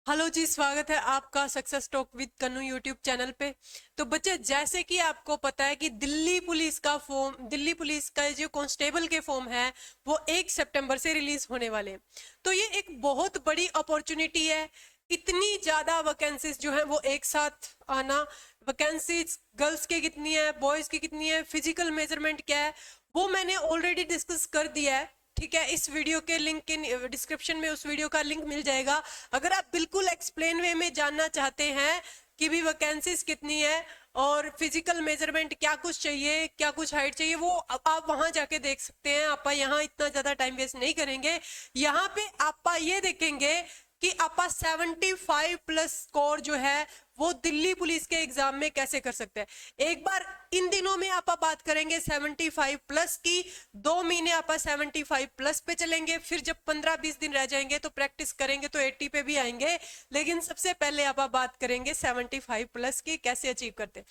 Hello जी, स्वागत है आपका success talk with Kannu YouTube channel पे। तो बच्चे, जैसे कि आपको पता है कि दिल्ली पुलिस का जो कांस्टेबल के फॉर्म है वो 1 सितंबर से रिलीज होने वाले हैं। तो ये एक बहुत बड़ी अपॉर्चुनिटी है। इतनी ज्यादा वैकेंसीज जो है वो एक साथ आना। वैकेंसीज गर्ल्स की कितनी है, बॉयज की कितनी है, फिजिकल मेजरमेंट क्या है, वो मैंने ऑलरेडी डिस्कस कर दिया है। ठीक है, इस वीडियो के लिंक के डिस्क्रिप्शन में उस वीडियो का लिंक मिल जाएगा। अगर आप बिल्कुल एक्सप्लेन वे में जानना चाहते हैं कि भी वैकेंसीज कितनी है और फिजिकल मेजरमेंट क्या कुछ चाहिए, क्या कुछ हाइट चाहिए, वो आप वहां जाके देख सकते हैं। आप यहाँ इतना ज्यादा टाइम वेस्ट नहीं करेंगे। यहाँ पे आप ये देखेंगे कि आपा 75+ स्कोर जो है वो दिल्ली पुलिस के एग्जाम में कैसे कर सकते हैं। एक बार इन दिनों में आप बात करेंगे 75+ की। 2 महीने आप 75+ पे चलेंगे, फिर जब 15-20 दिन रह जाएंगे तो प्रैक्टिस करेंगे तो 80 पे भी आएंगे। लेकिन सबसे पहले आप बात करेंगे 75+ की, कैसे अचीव करते हैं।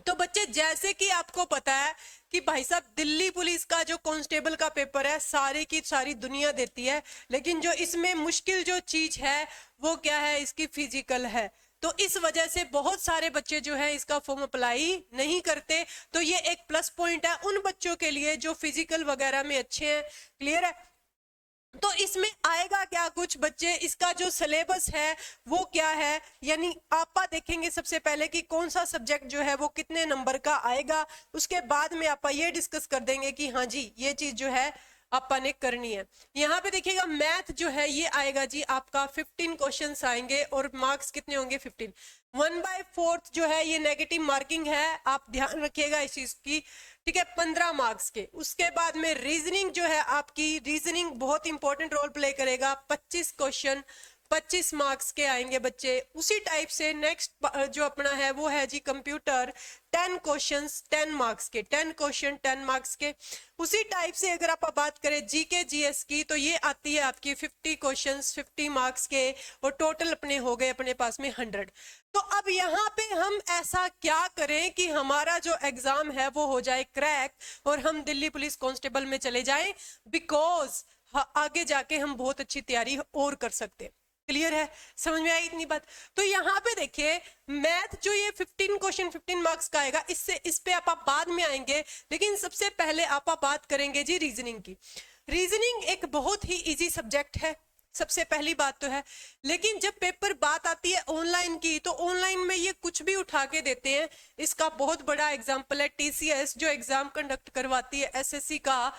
तो बच्चे, जैसे कि आपको पता है कि भाई साहब दिल्ली पुलिस का जो कांस्टेबल का पेपर है सारी की सारी दुनिया देती है, लेकिन जो इसमें मुश्किल जो चीज है वो क्या है, इसकी फिजिकल है। तो इस वजह से बहुत सारे बच्चे जो है इसका फॉर्म अप्लाई नहीं करते। तो ये एक प्लस पॉइंट है उन बच्चों के लिए जो फिजिकल वगैरह में अच्छे हैं। क्लियर है। तो इसमें आएगा क्या, कुछ बच्चे इसका जो सिलेबस है वो क्या है, यानी आपा देखेंगे सबसे पहले कि कौन सा सब्जेक्ट जो है वो कितने नंबर का आएगा। उसके बाद में आपा ये डिस्कस कर देंगे कि हाँ जी ये चीज जो है आपा ने करनी है। यहाँ पे देखिएगा मैथ जो है ये आएगा जी आपका 15 क्वेश्चंस आएंगे और मार्क्स कितने होंगे 15। 1/4 जो है ये नेगेटिव मार्किंग है, आप ध्यान रखिएगा इस चीज की। ठीक है, 15 मार्क्स के। उसके बाद में रीजनिंग जो है आपकी, रीजनिंग बहुत इंपॉर्टेंट रोल प्ले करेगा। 25 क्वेश्चन 25 मार्क्स के आएंगे बच्चे। उसी टाइप से नेक्स्ट जो अपना है वो है जी कंप्यूटर। 10 क्वेश्चंस 10 मार्क्स के, 10 क्वेश्चन 10 मार्क्स के। उसी टाइप से अगर आप बात करें जीके जीएस की तो ये आती है आपकी 50 क्वेश्चंस 50 मार्क्स के, और टोटल अपने हो गए अपने पास में 100। तो अब यहाँ पे हम ऐसा क्या करें कि हमारा जो एग्जाम है वो हो जाए क्रैक और हम दिल्ली पुलिस कांस्टेबल में चले जाएं, बिकॉज आगे जाके हम बहुत अच्छी तैयारी और कर सकते हैं। क्लियर है, समझ में आई इतनी बात। तो यहाँ पे देखिए मैथ जो ये 15 क्वेश्चन 15 मार्क्स का आएगा, इससे इस पे आप बाद में आएंगे, लेकिन सबसे पहले आप बात करेंगे जी रीजनिंग की। रीजनिंग एक बहुत ही इजी सब्जेक्ट है, सबसे पहली बात तो है। लेकिन जब पेपर बात आती है ऑनलाइन की तो ऑनलाइन में ये कुछ भी उठा के देते हैं। इसका बहुत बड़ा एग्जांपल है टीसीएस जो एग्जाम कंडक्ट करवाती है एसएससी का,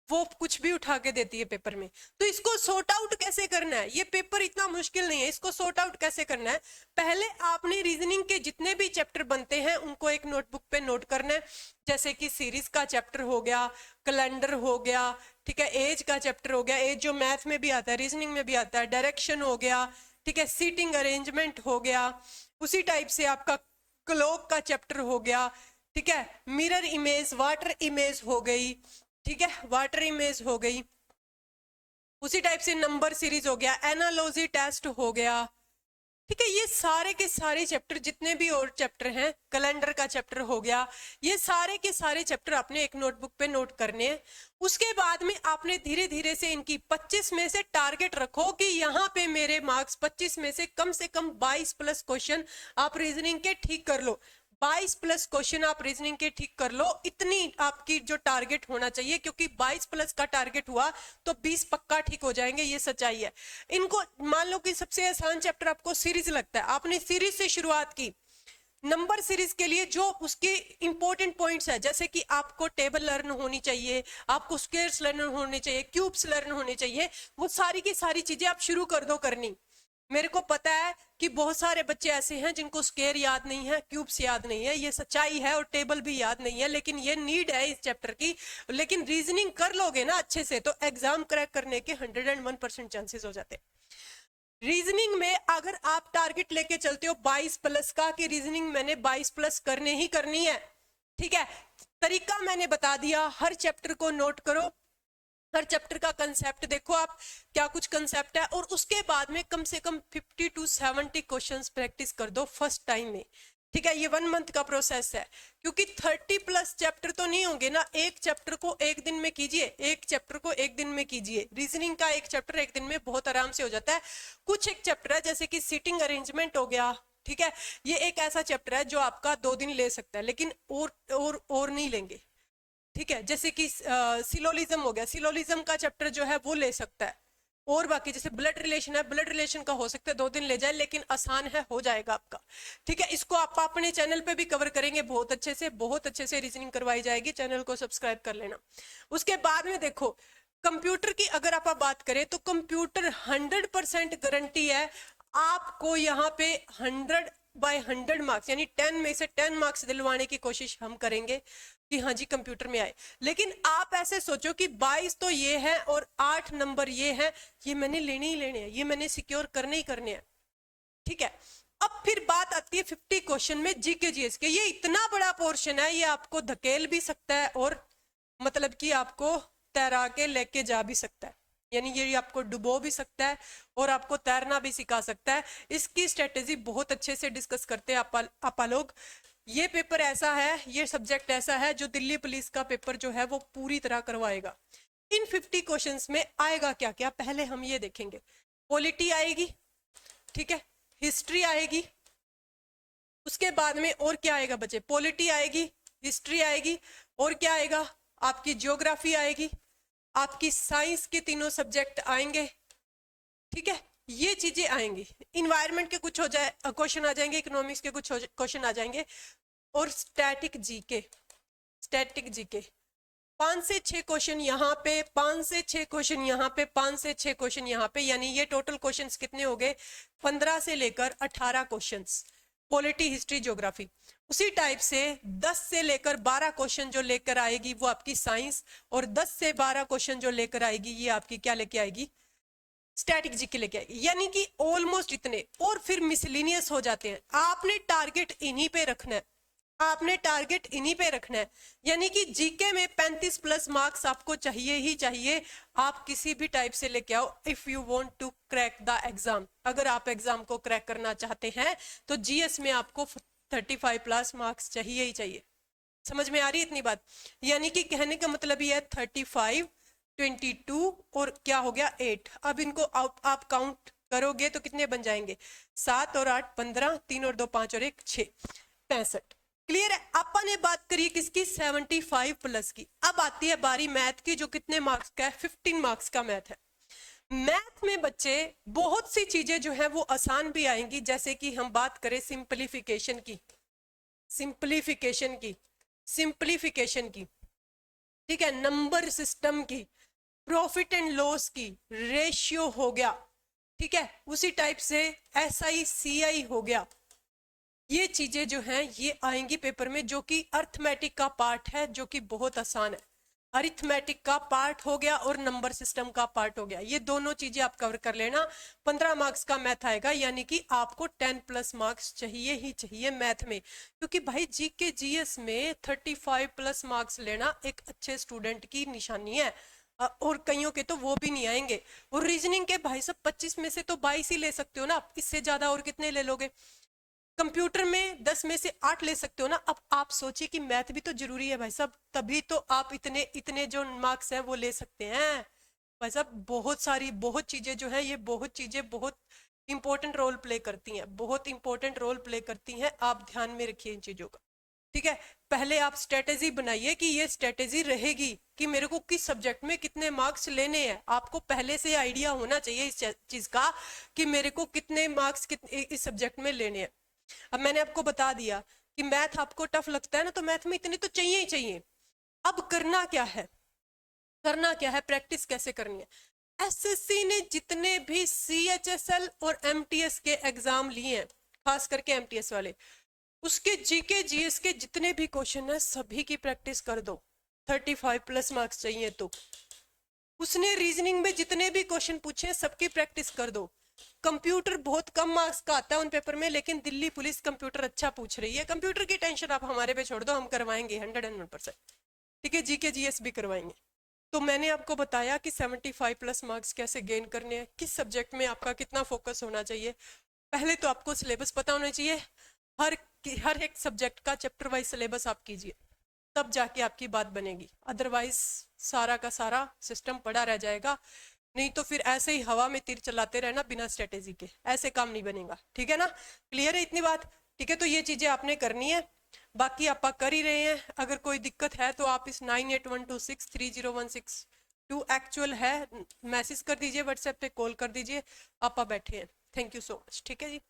वो कुछ भी उठा के देती है पेपर में। तो इसको सॉर्ट आउट कैसे करना है, ये पेपर इतना मुश्किल नहीं है, इसको सॉर्ट आउट कैसे करना है। पहले आपने रीजनिंग के जितने भी चैप्टर बनते हैं उनको एक नोटबुक पे नोट करना है। जैसे कि सीरीज का चैप्टर हो गया, कैलेंडर हो गया, ठीक है, एज का चैप्टर हो गया, एज जो मैथ में भी आता है रीजनिंग में भी आता है, डायरेक्शन हो गया, ठीक है, सीटिंग अरेंजमेंट हो गया। उसी टाइप से आपका क्लॉक का चैप्टर हो गया, ठीक है, मिरर इमेज वाटर इमेज हो गई, ठीक है, वाटर इमेज हो गई। उसी टाइप से नंबर सीरीज हो गया, एनालॉजी टेस्ट हो गया। ठीक है, ये सारे के सारे चैप्टर जितने भी और चैप्टर हैं, कैलेंडर का चैप्टर हो गया, ये सारे के सारे चैप्टर आपने एक नोटबुक पे नोट करने हैं। उसके बाद में आपने धीरे धीरे से इनकी 25 में से टारगेट रखो कि यहाँ पे मेरे मार्क्स 25 में से कम 22+ क्वेश्चन आप रीजनिंग के ठीक कर लो। 22+ क्वेश्चन आप रीजनिंग के ठीक कर लो, इतनी आपकी जो टारगेट होना चाहिए, क्योंकि 22+ का टारगेट हुआ तो 20 पक्का ठीक हो जाएंगे, ये सच्चाई है। इनको मान लो कि सबसे आसान चैप्टर आपको सीरीज लगता है, आपने सीरीज से शुरुआत की। नंबर सीरीज के लिए जो उसके इंपॉर्टेंट पॉइंट्स है, जैसे कि आपको टेबल लर्न होनी चाहिए, आपको स्क्वायर्स लर्न होने चाहिए, क्यूब्स लर्न होने चाहिए, वो सारी की सारी चीजें आप शुरू कर दो करनी। मेरे को पता है कि बहुत सारे बच्चे ऐसे हैं जिनको स्क्वायर याद नहीं है, क्यूब्स याद नहीं है, ये सच्चाई है, और टेबल भी याद नहीं है, लेकिन ये नीड है इस चैप्टर की। लेकिन रीजनिंग कर लोगे ना अच्छे से तो एग्जाम क्रैक करने के 101% चांसेस हो जाते हैं। रीजनिंग में अगर आप टारगेट लेके चलते हो 22+ का, कि रीजनिंग मैंने 22+ करने ही करनी है, ठीक है, तरीका मैंने बता दिया। हर चैप्टर को नोट करो, हर चैप्टर का कंसेप्ट देखो आप क्या कुछ कंसेप्ट है, और उसके बाद में कम से कम 50 to 70 क्वेश्चंस प्रैक्टिस कर दो फर्स्ट टाइम में। ठीक है, ये 1 मंथ का प्रोसेस है, क्योंकि 30+ चैप्टर तो नहीं होंगे ना। एक चैप्टर को एक दिन में कीजिए, एक चैप्टर को एक दिन में कीजिए। रीजनिंग का एक चैप्टर एक दिन में बहुत आराम से हो जाता है। कुछ एक चैप्टर है जैसे कि सीटिंग अरेंजमेंट हो गया, ठीक है, ये एक ऐसा चैप्टर है जो आपका 2 दिन ले सकता है, लेकिन और नहीं लेंगे। ठीक है, जैसे कि सिलोलिज्म हो गया, सिलोलिज्म का चैप्टर जो है वो ले सकता है। और बाकी जैसे ब्लड रिलेशन है, ब्लड रिलेशन का हो सकता है 2 दिन ले जाए, लेकिन आसान है, हो जाएगा आपका। ठीक है, इसको आप अपने चैनल पे भी कवर करेंगे बहुत अच्छे से, बहुत अच्छे से रीजनिंग करवाई जाएगी। चैनल को सब्सक्राइब कर लेना। उसके बाद में देखो, कंप्यूटर की अगर आप बात करें तो कंप्यूटर 100% गारंटी है आपको यहाँ पे 100/100 मार्क्स, यानी 10 में से 10 मार्क्स दिलवाने की कोशिश हम करेंगे कि हाँ जी कंप्यूटर में आए। लेकिन आप ऐसे सोचो कि 22 तो ये है और 8 नंबर ये है, ये मैंने लेने ही लेने हैं, ये मैंने सिक्योर करने ही करने हैं। ठीक है, अब फिर बात आती है 50 क्वेश्चन में जीके जीएस के। ये इतना बड़ा पोर्शन है, ये आपको धकेल भी सकता है और मतलब कि आपको तैरा के लेके जा भी सकता है, यानी ये आपको डुबो भी सकता है और आपको तैरना भी सिखा सकता है। इसकी स्ट्रेटेजी बहुत अच्छे से डिस्कस करते हैं आपा लोग। ये पेपर ऐसा है, ये सब्जेक्ट ऐसा है जो दिल्ली पुलिस का पेपर जो है वो पूरी तरह करवाएगा। इन 50 क्वेश्चंस में आएगा क्या क्या, पहले हम ये देखेंगे। पॉलिटी आएगी, ठीक है, हिस्ट्री आएगी, उसके बाद में और क्या आएगा बच्चे, पॉलिटी आएगी, हिस्ट्री आएगी, और क्या आएगा, आपकी ज्योग्राफी आएगी, आपकी साइंस के तीनों सब्जेक्ट आएंगे। ठीक है, ये चीजें आएंगी। इन्वायरमेंट के कुछ हो जाए क्वेश्चन आ जाएंगे, इकोनॉमिक्स के कुछ क्वेश्चन आ जाएंगे, और स्टैटिक जीके, स्टैटिक जीके 5 से 6 क्वेश्चन यहाँ पे, 5 से 6 क्वेश्चन यहाँ पे, 5 से 6 क्वेश्चन यहाँ पे, यानी ये टोटल क्वेश्चंस कितने हो गए, 15 से लेकर 18 क्वेश्चंस, पॉलिटी हिस्ट्री ज्योग्राफी। उसी टाइप से 10 से लेकर 12 क्वेश्चन जो लेकर आएगी वो आपकी साइंस, और 10 से 12 क्वेश्चन जो लेकर आएगी ये आपकी क्या लेके आएगी, स्टैटिक जीके लेके आएगी। यानी कि ऑलमोस्ट इतने, और फिर मिसलिनियस हो जाते हैं। आपने टारगेट इन्हीं पे रखना है, आपने टारगेट इन्हीं पे रखना है, यानी कि जीके में 35+ मार्क्स आपको चाहिए ही चाहिए। आप किसी भी टाइप से लेके आओ, if you want to crack the exam. अगर आप एग्जाम को क्रैक करना चाहते हैं तो जीएस में आपको 35+ मार्क्स चाहिए ही चाहिए। समझ में आ रही है इतनी बात? यानी कि कहने का मतलब ये है 35, 22 और क्या हो गया 8। अब इनको आप काउंट करोगे तो कितने बन जाएंगे, 7 और 8 15, 3 और 2 5 और 1 6, 65। क्लियर है? अपन ने बात करी किसकी, 75+ की। अब आती है बारी मैथ की, जो कितने मार्क्स का है, 15 मार्क्स का मैथ है। मैथ में बच्चे बहुत सी चीजें जो है वो आसान भी आएंगी, जैसे कि हम बात करें सिंप्लीफिकेशन की, सिंप्लीफिकेशन की, सिंप्लीफिकेशन की, ठीक है, नंबर सिस्टम की, प्रॉफिट एंड लॉस की, रेशियो हो गया, ठीक है, उसी टाइप से एसआई सीआई हो गया। ये चीजें जो हैं ये आएंगी पेपर में, जो कि अर्थमेटिक का पार्ट है, जो कि बहुत आसान है। अरिथमेटिक का पार्ट हो गया और नंबर सिस्टम का पार्ट हो गया, ये दोनों चीजें आप कवर कर लेना। 15 मार्क्स का मैथ आएगा, यानी कि आपको 10+ मार्क्स चाहिए ही चाहिए मैथ में, क्योंकि भाई जीके जीएस में 35+ मार्क्स लेना एक अच्छे स्टूडेंट की निशानी है, और कईयों के तो वो भी नहीं आएंगे। और रीजनिंग के भाई सब 25 में से तो 22 ही ले सकते हो ना, इससे ज्यादा और कितने ले लोगे। कंप्यूटर में 10 में से 8 ले सकते हो ना। अब आप सोचिए कि मैथ भी तो जरूरी है भाई साहब, तभी तो आप इतने इतने जो मार्क्स हैं वो ले सकते हैं भाई साहब। बहुत सारी बहुत चीजें जो है, ये बहुत चीजें बहुत इंपॉर्टेंट रोल प्ले करती हैं, बहुत इंपॉर्टेंट रोल प्ले करती हैं। आप ध्यान में रखिए इन चीजों का, ठीक है। पहले आप स्ट्रेटेजी बनाइए कि ये स्ट्रेटेजी रहेगी कि मेरे को किस सब्जेक्ट में कितने मार्क्स लेने हैं। आपको पहले से आइडिया होना चाहिए इस चीज का कि मेरे को कितने मार्क्स इस सब्जेक्ट में लेने हैं। अब मैंने आपको बता दिया कि मैथ आपको टफ लगता है ना, तो मैथ में इतने तो चाहिए ही चाहिए। अब करना क्या है, करना क्या है, प्रैक्टिस कैसे करनी है। एसएससी ने जितने भी सीएचएसएल और एमटीएस के एग्जाम लिए हैं, खास करके एमटीएस वाले, उसके जीके जीएस के जितने भी क्वेश्चन है सभी की प्रैक्टिस कर दो। 35+ मार्क्स चाहिए तो उसने रीजनिंग में जितने भी क्वेश्चन पूछे हैं सबकी प्रैक्टिस कर दो। कंप्यूटर बहुत कम मार्क्स का आता है उन पेपर में, लेकिन दिल्ली पुलिस कंप्यूटर अच्छा पूछ रही है। कंप्यूटर की टेंशन आप हमारे पे छोड़ दो, हम करवाएंगे 101%, ठीक है। जीके जीएस भी करवाएंगे। तो मैंने आपको बताया कि 75+ मार्क्स कैसे गेन करने हैं, किस सब्जेक्ट में आपका कितना फोकस होना चाहिए। पहले तो आपको सिलेबस पता होना चाहिए, हर कि हर एक सब्जेक्ट का चैप्टर वाइज सिलेबस आप कीजिए, तब जाके आपकी बात बनेगी। अदरवाइज सारा का सारा सिस्टम पड़ा रह जाएगा, नहीं तो फिर ऐसे ही हवा में तीर चलाते रहना बिना स्ट्रेटेजी के, ऐसे काम नहीं बनेगा। ठीक है ना, क्लियर है इतनी बात? ठीक है, तो ये चीजें आपने करनी है, बाकी आप कर ही रहे हैं। अगर कोई दिक्कत है तो आप इस 9812630162 एक्चुअल है, मैसेज कर दीजिए, व्हाट्सएप पे कॉल कर दीजिए, आप बैठे हैं। Thank you so much. ठीक है जी।